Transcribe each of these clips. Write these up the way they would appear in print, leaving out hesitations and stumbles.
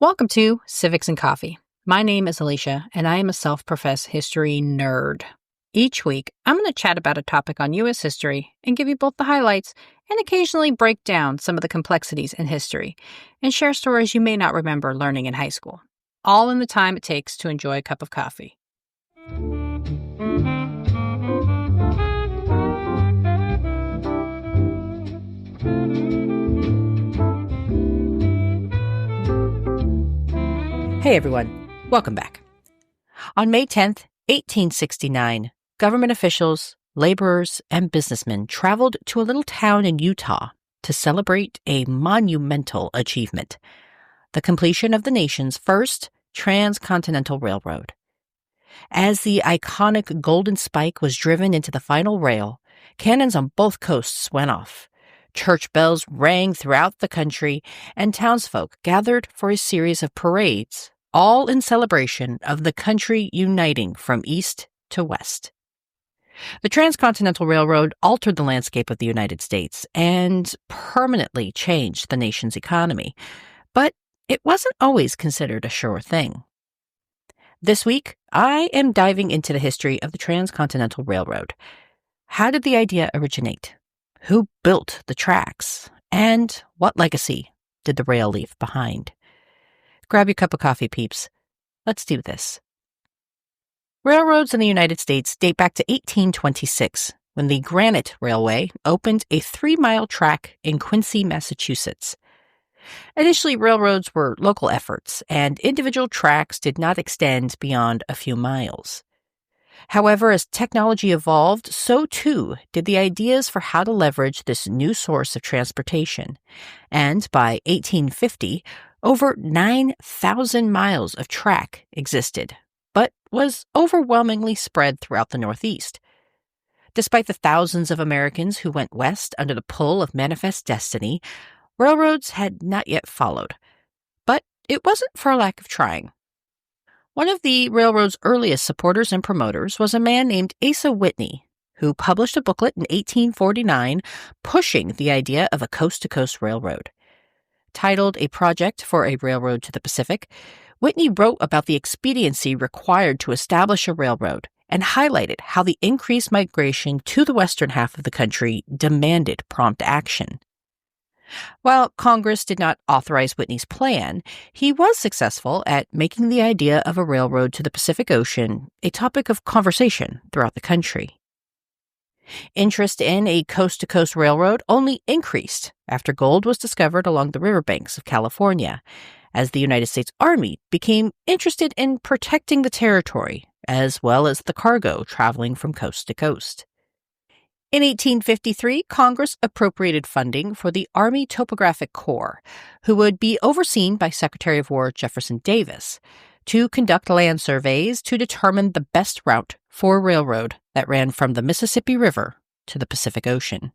Welcome to Civics and Coffee. My name is Alicia, and I am a self-professed history nerd. Each week, I'm going to chat about a topic on U.S. history and give you both the highlights and occasionally break down some of the complexities in history and share stories you may not remember learning in high school, all in the time it takes to enjoy a cup of coffee. Hey everyone, welcome back. On May 10th, 1869, government officials, laborers, and businessmen traveled to a little town in Utah to celebrate a monumental achievement: the completion of the nation's first Transcontinental Railroad. As the iconic Golden Spike was driven into the final rail, cannons on both coasts went off. Church bells rang throughout the country, and townsfolk gathered for a series of parades, all in celebration of the country uniting from east to west. The Transcontinental Railroad altered the landscape of the United States and permanently changed the nation's economy, but it wasn't always considered a sure thing. This week, I am diving into the history of the Transcontinental Railroad. How did the idea originate? Who built the tracks? And what legacy did the rail leave behind? Grab your cup of coffee, peeps. Let's do this. Railroads in the United States date back to 1826, when the Granite Railway opened a 3-mile track in Quincy, Massachusetts. Initially, railroads were local efforts, and individual tracks did not extend beyond a few miles. However, as technology evolved, so too did the ideas for how to leverage this new source of transportation. And by 1850, over 9,000 miles of track existed, but was overwhelmingly spread throughout the Northeast. Despite the thousands of Americans who went west under the pull of manifest destiny, railroads had not yet followed. But it wasn't for a lack of trying. One of the railroad's earliest supporters and promoters was a man named Asa Whitney, who published a booklet in 1849 pushing the idea of a coast-to-coast railroad. Titled A Project for a Railroad to the Pacific, Whitney wrote about the expediency required to establish a railroad and highlighted how the increased migration to the western half of the country demanded prompt action. While Congress did not authorize Whitney's plan, he was successful at making the idea of a railroad to the Pacific Ocean a topic of conversation throughout the country. Interest in a coast-to-coast railroad only increased after gold was discovered along the riverbanks of California, as the United States Army became interested in protecting the territory as well as the cargo traveling from coast to coast. In 1853, Congress appropriated funding for the Army Topographic Corps, who would be overseen by Secretary of War Jefferson Davis, to conduct land surveys to determine the best route for a railroad that ran from the Mississippi River to the Pacific Ocean.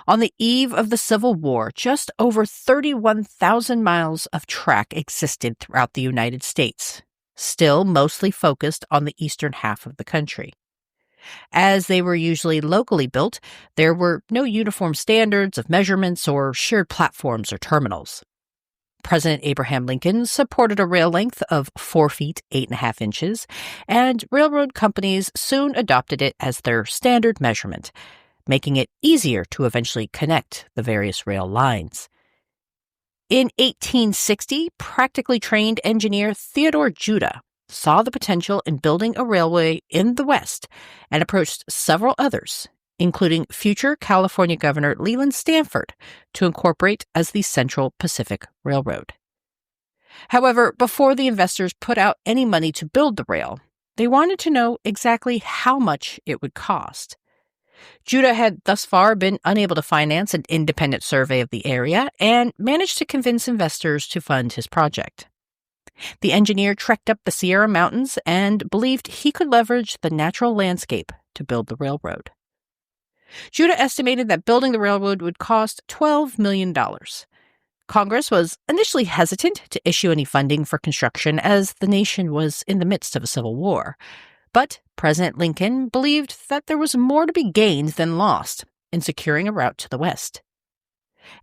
On the eve of the Civil War, just over 31,000 miles of track existed throughout the United States, still mostly focused on the eastern half of the country. As they were usually locally built, there were no uniform standards of measurements or shared platforms or terminals. President Abraham Lincoln supported a rail length of 4 feet 8.5 inches, and railroad companies soon adopted it as their standard measurement, making it easier to eventually connect the various rail lines. In 1860, practically trained engineer Theodore Judah saw the potential in building a railway in the West and approached several others, including future California Governor Leland Stanford, to incorporate as the Central Pacific Railroad. However, before the investors put out any money to build the rail, they wanted to know exactly how much it would cost. Judah had thus far been unable to finance an independent survey of the area and managed to convince investors to fund his project. The engineer trekked up the Sierra Mountains and believed he could leverage the natural landscape to build the railroad. Judah estimated that building the railroad would cost $12 million. Congress was initially hesitant to issue any funding for construction as the nation was in the midst of a civil war. But President Lincoln believed that there was more to be gained than lost in securing a route to the West.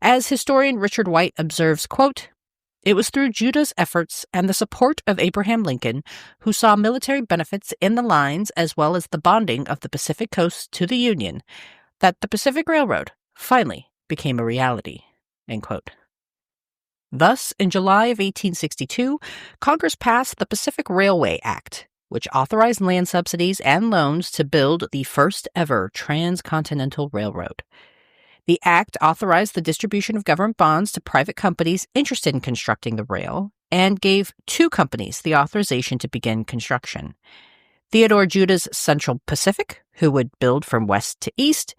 As historian Richard White observes, quote, It was through Judah's efforts and the support of Abraham Lincoln, who saw military benefits in the lines as well as the bonding of the Pacific Coast to the Union, that the Pacific Railroad finally became a reality. End quote. Thus, in July of 1862, Congress passed the Pacific Railway Act, which authorized land subsidies and loans to build the first ever Transcontinental Railroad. The act authorized the distribution of government bonds to private companies interested in constructing the rail and gave two companies the authorization to begin construction. Theodore Judah's Central Pacific, who would build from west to east,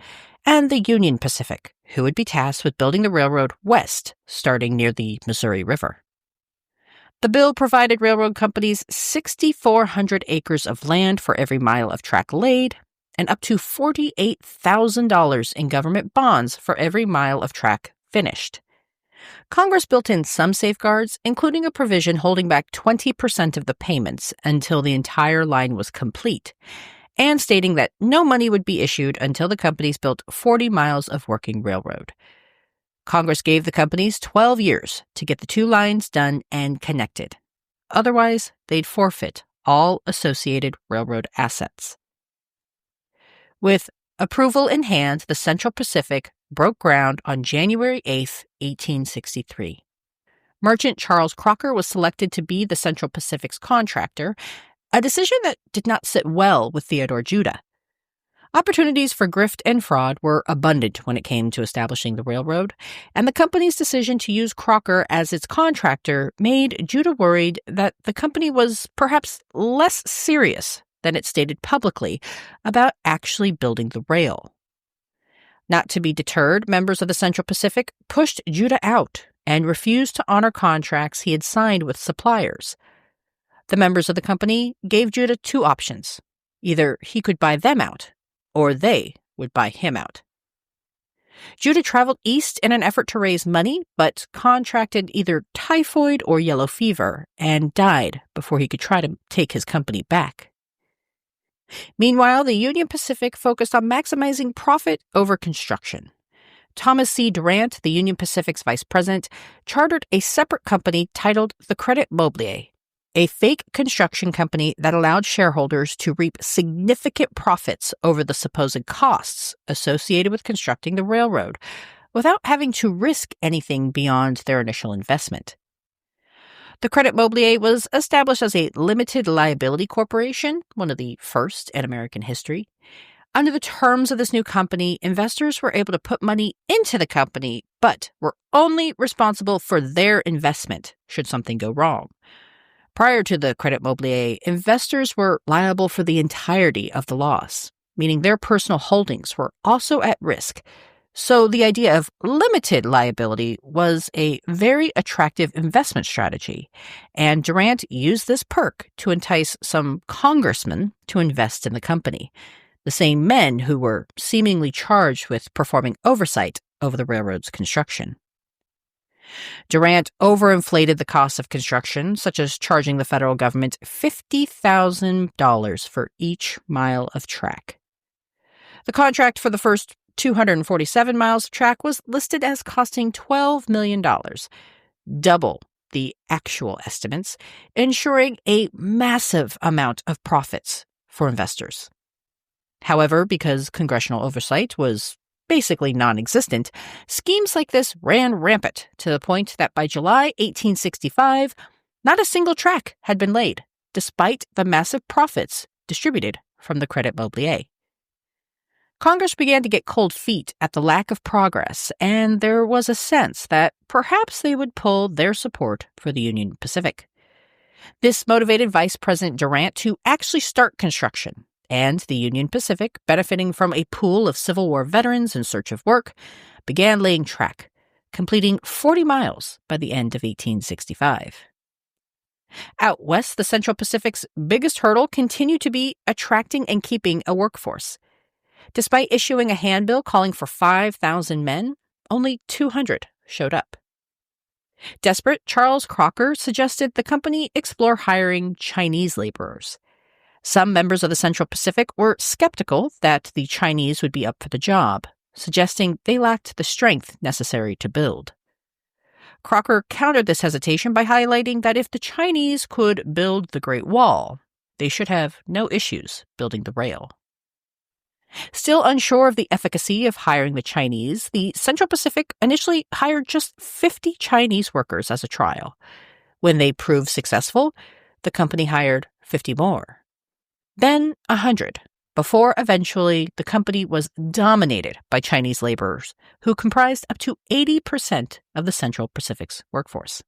and the Union Pacific, who would be tasked with building the railroad west, starting near the Missouri River. The bill provided railroad companies 6,400 acres of land for every mile of track laid, and up to $48,000 in government bonds for every mile of track finished. Congress built in some safeguards, including a provision holding back 20% of the payments until the entire line was complete, and stating that no money would be issued until the companies built 40 miles of working railroad. Congress gave the companies 12 years to get the two lines done and connected. Otherwise, they'd forfeit all associated railroad assets. With approval in hand, the Central Pacific broke ground on January 8, 1863. Merchant Charles Crocker was selected to be the Central Pacific's contractor, a decision that did not sit well with Theodore Judah. Opportunities for grift and fraud were abundant when it came to establishing the railroad, and the company's decision to use Crocker as its contractor made Judah worried that the company was perhaps less serious than it stated publicly about actually building the rail. Not to be deterred, members of the Central Pacific pushed Judah out and refused to honor contracts he had signed with suppliers. The members of the company gave Judah two options. Either he could buy them out, or they would buy him out. Judah traveled east in an effort to raise money, but contracted either typhoid or yellow fever and died before he could try to take his company back. Meanwhile, the Union Pacific focused on maximizing profit over construction. Thomas C. Durant, the Union Pacific's vice president, chartered a separate company titled the Credit Mobilier, a fake construction company that allowed shareholders to reap significant profits over the supposed costs associated with constructing the railroad, without having to risk anything beyond their initial investment. The Credit Mobilier was established as a limited liability corporation, one of the first in American history. Under the terms of this new company, investors were able to put money into the company, but were only responsible for their investment should something go wrong. Prior to the Credit Mobilier, investors were liable for the entirety of the loss, meaning their personal holdings were also at risk. So the idea of limited liability was a very attractive investment strategy, and Durant used this perk to entice some congressmen to invest in the company, the same men who were seemingly charged with performing oversight over the railroad's construction. Durant overinflated the cost of construction, such as charging the federal government $50,000 for each mile of track. The contract for the first 247 miles of track was listed as costing $12 million, double the actual estimates, ensuring a massive amount of profits for investors. However, because congressional oversight was basically non-existent, schemes like this ran rampant to the point that by July 1865, not a single track had been laid, despite the massive profits distributed from the Credit Mobilier. Congress began to get cold feet at the lack of progress, and there was a sense that perhaps they would pull their support for the Union Pacific. This motivated Vice President Durant to actually start construction, and the Union Pacific, benefiting from a pool of Civil War veterans in search of work, began laying track, completing 40 miles by the end of 1865. Out west, the Central Pacific's biggest hurdle continued to be attracting and keeping a workforce. Despite issuing a handbill calling for 5,000 men, only 200 showed up. Desperate, Charles Crocker suggested the company explore hiring Chinese laborers. Some members of the Central Pacific were skeptical that the Chinese would be up for the job, suggesting they lacked the strength necessary to build. Crocker countered this hesitation by highlighting that if the Chinese could build the Great Wall, they should have no issues building the rail. Still unsure of the efficacy of hiring the Chinese, the Central Pacific initially hired just 50 Chinese workers as a trial. When they proved successful, the company hired 50 more. Then 100, before eventually the company was dominated by Chinese laborers, who comprised up to 80% of the Central Pacific's workforce.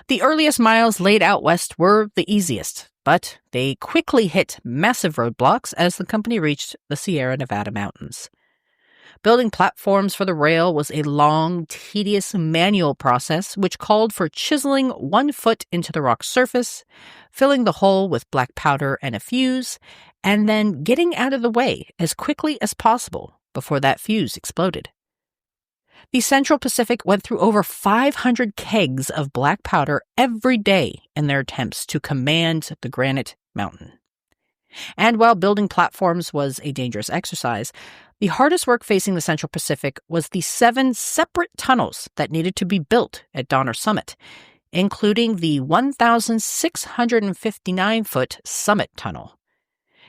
The earliest miles laid out west were the easiest, but they quickly hit massive roadblocks as the company reached the Sierra Nevada mountains. Building platforms for the rail was a long, tedious manual process which called for chiseling 1 foot into the rock surface, filling the hole with black powder and a fuse, and then getting out of the way as quickly as possible before that fuse exploded. The Central Pacific went through over 500 kegs of black powder every day in their attempts to command the granite mountain. And while building platforms was a dangerous exercise, the hardest work facing the Central Pacific was the 7 separate tunnels that needed to be built at Donner Summit, including the 1,659-foot Summit Tunnel.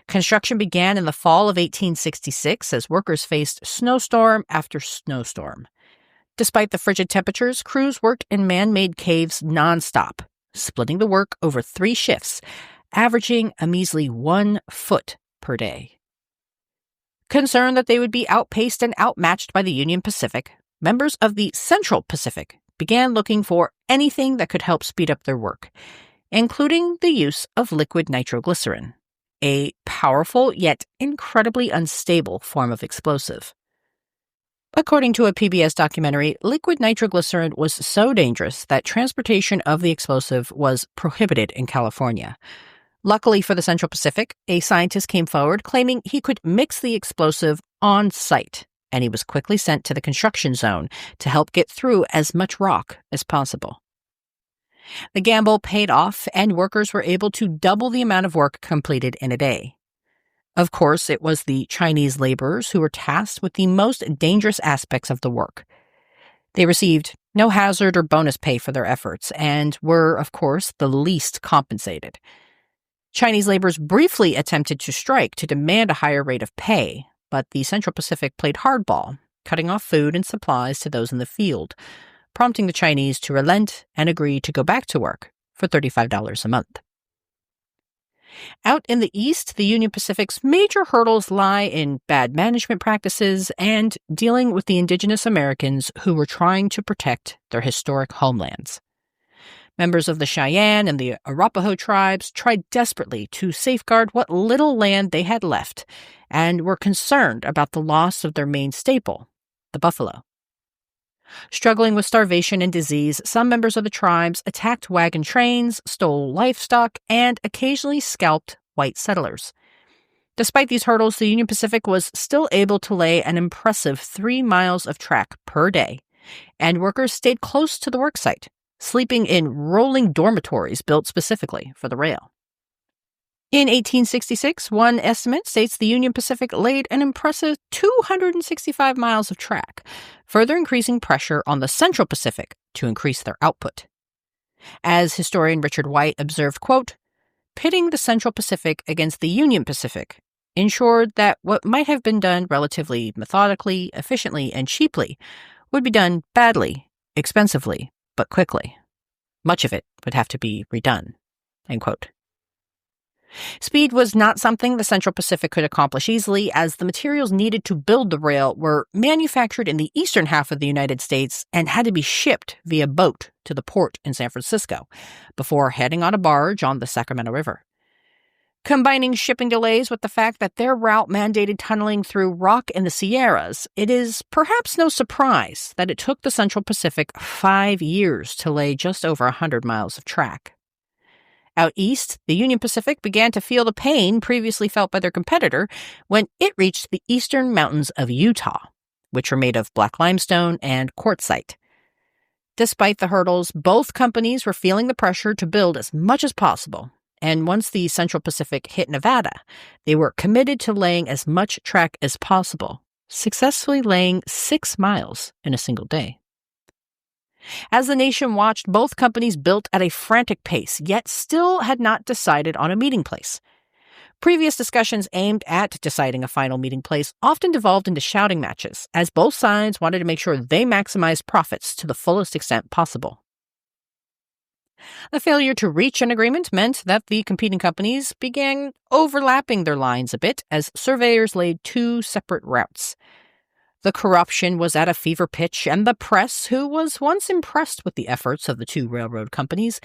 Construction began in the fall of 1866 as workers faced snowstorm after snowstorm. Despite the frigid temperatures, crews worked in man-made caves nonstop, splitting the work over 3 shifts, averaging a measly 1 foot per day. Concerned that they would be outpaced and outmatched by the Union Pacific, members of the Central Pacific began looking for anything that could help speed up their work, including the use of liquid nitroglycerin, a powerful yet incredibly unstable form of explosive. According to a PBS documentary, liquid nitroglycerin was so dangerous that transportation of the explosive was prohibited in California. Luckily for the Central Pacific, a scientist came forward claiming he could mix the explosive on site, and he was quickly sent to the construction zone to help get through as much rock as possible. The gamble paid off, and workers were able to double the amount of work completed in a day. Of course, it was the Chinese laborers who were tasked with the most dangerous aspects of the work. They received no hazard or bonus pay for their efforts and were, of course, the least compensated. Chinese laborers briefly attempted to strike to demand a higher rate of pay, but the Central Pacific played hardball, cutting off food and supplies to those in the field, prompting the Chinese to relent and agree to go back to work for $35 a month. Out in the east, the Union Pacific's major hurdles lie in bad management practices and dealing with the indigenous Americans who were trying to protect their historic homelands. Members of the Cheyenne and the Arapaho tribes tried desperately to safeguard what little land they had left and were concerned about the loss of their main staple, the buffalo. Struggling with starvation and disease, some members of the tribes attacked wagon trains, stole livestock, and occasionally scalped white settlers. Despite these hurdles, the Union Pacific was still able to lay an impressive 3 miles of track per day, and workers stayed close to the worksite, sleeping in rolling dormitories built specifically for the rail. In 1866, one estimate states the Union Pacific laid an impressive 265 miles of track, further increasing pressure on the Central Pacific to increase their output. As historian Richard White observed, quote, "Pitting the Central Pacific against the Union Pacific ensured that what might have been done relatively methodically, efficiently, and cheaply would be done badly, expensively, but quickly. Much of it would have to be redone." End quote. Speed was not something the Central Pacific could accomplish easily, as the materials needed to build the rail were manufactured in the eastern half of the United States and had to be shipped via boat to the port in San Francisco before heading on a barge on the Sacramento River. Combining shipping delays with the fact that their route mandated tunneling through rock in the Sierras, it is perhaps no surprise that it took the Central Pacific 5 years to lay just over 100 miles of track. Out east, the Union Pacific began to feel the pain previously felt by their competitor when it reached the eastern mountains of Utah, which were made of black limestone and quartzite. Despite the hurdles, both companies were feeling the pressure to build as much as possible, and once the Central Pacific hit Nevada, they were committed to laying as much track as possible, successfully laying 6 miles in a single day. As the nation watched, both companies built at a frantic pace, yet still had not decided on a meeting place. Previous discussions aimed at deciding a final meeting place often devolved into shouting matches, as both sides wanted to make sure they maximized profits to the fullest extent possible. The failure to reach an agreement meant that the competing companies began overlapping their lines a bit as surveyors laid two separate routes. The corruption was at a fever pitch, and the press, who was once impressed with the efforts of the two railroad companies,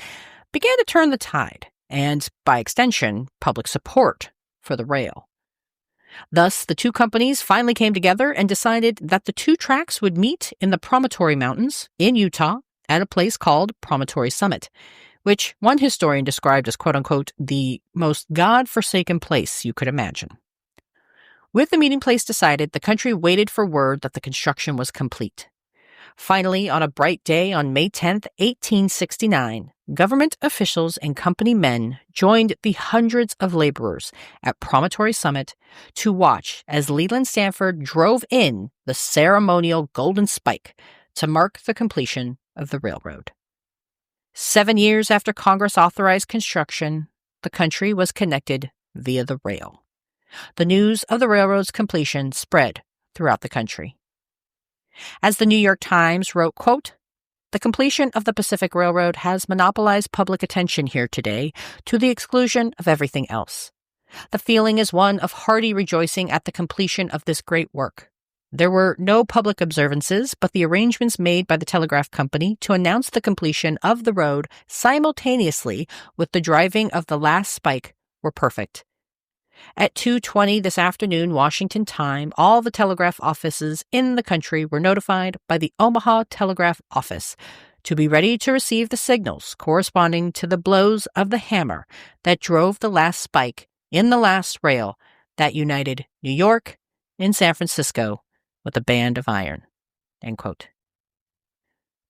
began to turn the tide, and, by extension, public support for the rail. Thus, the two companies finally came together and decided that the two tracks would meet in the Promontory Mountains in Utah at a place called Promontory Summit, which one historian described as, quote-unquote, the most God-forsaken place you could imagine. With the meeting place decided, the country waited for word that the construction was complete. Finally, on a bright day on May 10, 1869, government officials and company men joined the hundreds of laborers at Promontory Summit to watch as Leland Stanford drove in the ceremonial golden spike to mark the completion of the railroad. 7 years after Congress authorized construction, the country was connected via the rail. The news of the railroad's completion spread throughout the country. As the New York Times wrote, quote, "The completion of the Pacific Railroad has monopolized public attention here today to the exclusion of everything else. The feeling is one of hearty rejoicing at the completion of this great work. There were no public observances, but the arrangements made by the telegraph company to announce the completion of the road simultaneously with the driving of the last spike were perfect. At 2:20 this afternoon, Washington time, all the telegraph offices in the country were notified by the Omaha Telegraph Office to be ready to receive the signals corresponding to the blows of the hammer that drove the last spike in the last rail that united New York and San Francisco with a band of iron." End quote.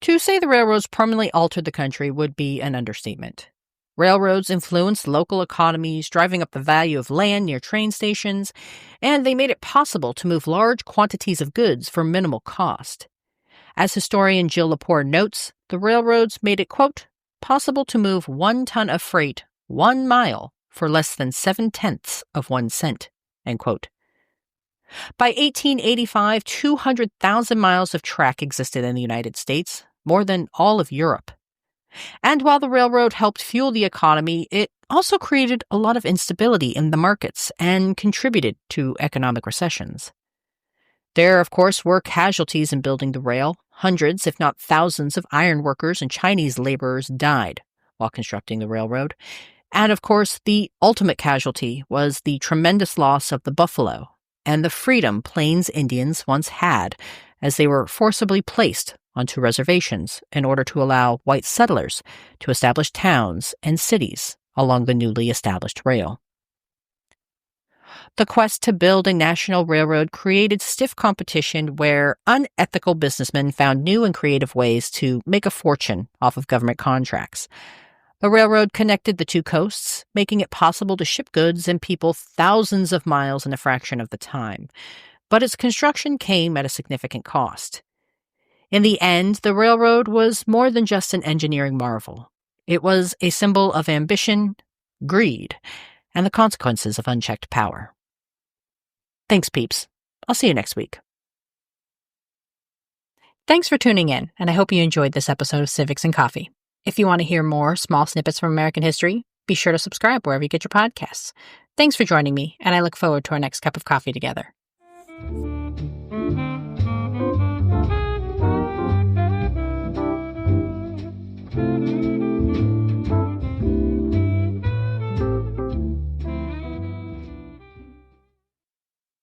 To say the railroads permanently altered the country would be an understatement. Railroads influenced local economies, driving up the value of land near train stations, and they made it possible to move large quantities of goods for minimal cost. As historian Jill Lepore notes, the railroads made it, quote, possible to move 1 ton of freight 1 mile for less than 7/10 of 1 cent, end quote. By 1885, 200,000 miles of track existed in the United States, more than all of Europe. And while the railroad helped fuel the economy, it also created a lot of instability in the markets and contributed to economic recessions. There, of course, were casualties in building the rail. Hundreds, if not thousands, of iron workers and Chinese laborers died while constructing the railroad. And, of course, the ultimate casualty was the tremendous loss of the buffalo and the freedom Plains Indians once had as they were forcibly placed onto reservations in order to allow white settlers to establish towns and cities along the newly established rail. The quest to build a national railroad created stiff competition where unethical businessmen found new and creative ways to make a fortune off of government contracts. The railroad connected the two coasts, making it possible to ship goods and people thousands of miles in a fraction of the time. But its construction came at a significant cost. In the end, the railroad was more than just an engineering marvel. It was a symbol of ambition, greed, and the consequences of unchecked power. Thanks, peeps. I'll see you next week. Thanks for tuning in, and I hope you enjoyed this episode of Civics and Coffee. If you want to hear more small snippets from American history, be sure to subscribe wherever you get your podcasts. Thanks for joining me, and I look forward to our next cup of coffee together.